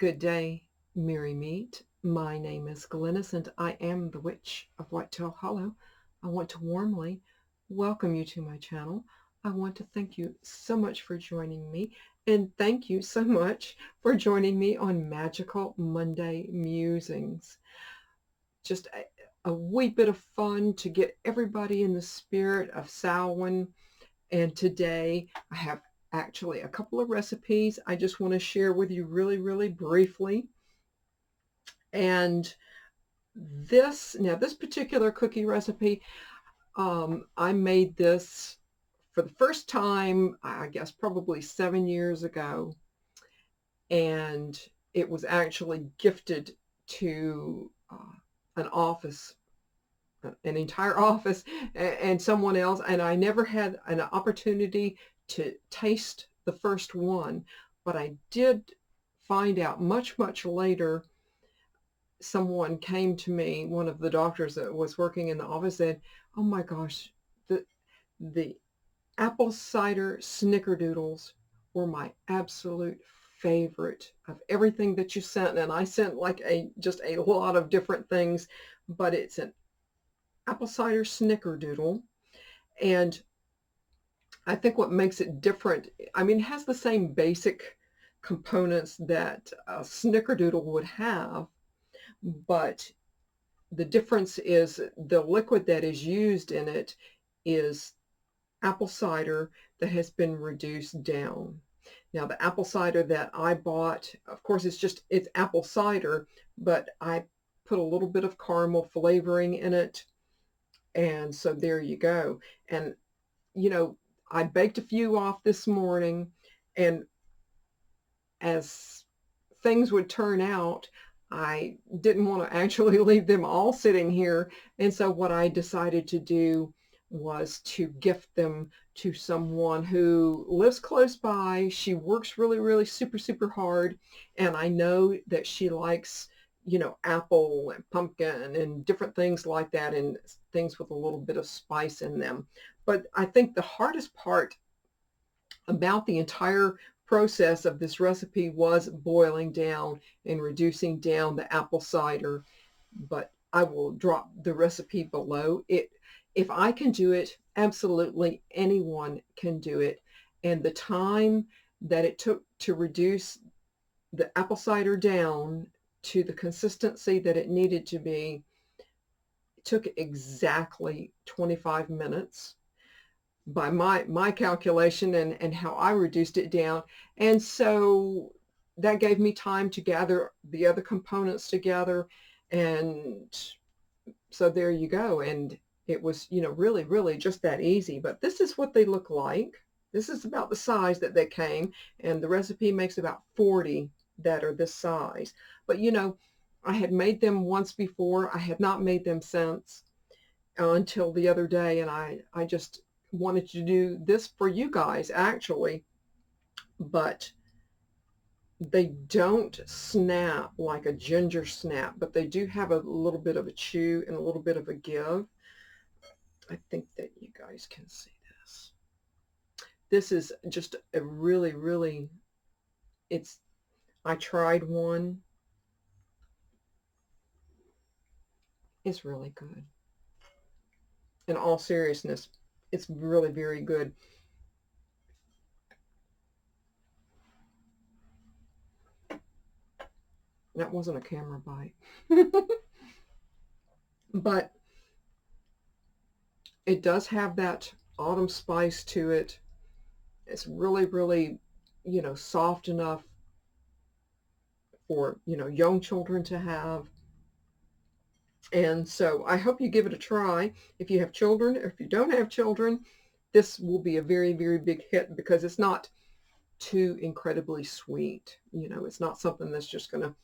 Good day, merry meet. My name is Glennis, and I am the Witch of Whitetail Hollow. I want to warmly welcome you to my channel. I want to thank you so much for joining me, and thank you so much for joining me on Magical Monday Musings. Just a wee bit of fun to get everybody in the spirit of Samhain. And today I have actually a couple of recipes I just want to share with you really briefly. And this particular cookie recipe, I made this for the first time, I guess probably 7 years ago. And it was actually gifted to an office, an entire office, and someone else. And I never had an opportunity to taste the first one, but I did find out much later. Someone came to me, one of the doctors that was working in the office, said, "Oh my gosh, the apple cider snickerdoodles were my absolute favorite of everything that you sent." And I sent like just a lot of different things, but it's an apple cider snickerdoodle. And I think what makes it different, I mean, it has the same basic components that a snickerdoodle would have, but the difference is the liquid that is used in it is apple cider that has been reduced down. Now, the apple cider that I bought, of course, it's apple cider, but I put a little bit of caramel flavoring in it. And so there you go. And, I baked a few off this morning, and as things would turn out, I didn't want to actually leave them all sitting here. And so what I decided to do was to gift them to someone who lives close by. She works really super hard, and I know that she likes, apple and pumpkin and different things like that, and things with a little bit of spice in them. But I think the hardest part about the entire process of this recipe was boiling down and reducing down the apple cider. But I will drop the recipe below. If I can do it, absolutely anyone can do it. And the time that it took to reduce the apple cider down to the consistency that it needed to be, it took exactly 25 minutes by my calculation and how I reduced it down. And so that gave me time to gather the other components together. And so there you go. And it was, really just that easy. But this is what they look like. This is about the size that they came, and the recipe makes about 40 that are this size. But I had made them once before. I had not made them since until the other day, and I just wanted to do this for you guys actually. But they don't snap like a ginger snap, but they do have a little bit of a chew and a little bit of a give. I think that you guys can see this. This is just a really, I tried one. It's really good. In all seriousness, it's really very good. That wasn't a camera bite. But it does have that autumn spice to it. It's really, soft enough for, young children to have. And so I hope you give it a try. If you have children, or if you don't have children, this will be a very big hit, because it's not too incredibly sweet. It's not something that's just going to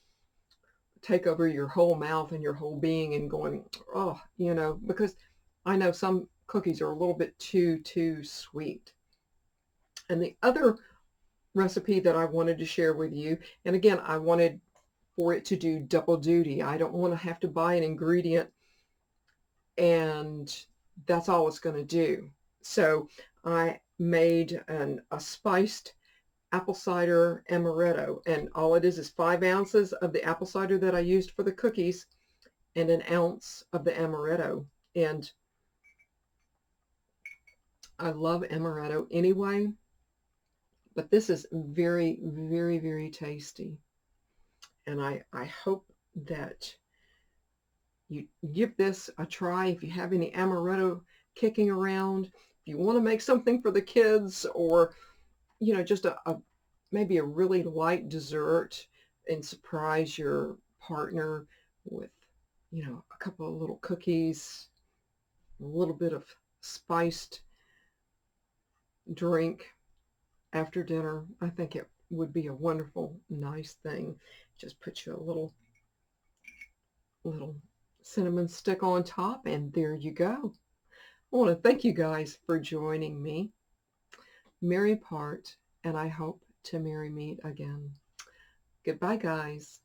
take over your whole mouth and your whole being and going, oh, because I know some cookies are a little bit too sweet. And the other recipe that I wanted to share with you, and again, I wanted for it to do double duty. I don't want to have to buy an ingredient and that's all it's going to do. So I made a spiced apple cider amaretto, and all it is 5 ounces of the apple cider that I used for the cookies and an ounce of the amaretto. And I love amaretto anyway, but this is very, very, very tasty. And I hope that you give this a try if you have any amaretto kicking around. If you want to make something for the kids, or just maybe a really light dessert, and surprise your partner with a couple of little cookies, a little bit of spiced drink after dinner, I think it would be a wonderful, nice thing. Just put you a little cinnamon stick on top, and there you go. I want to thank you guys for joining me. Merry part, and I hope to merry meet again. Goodbye, guys.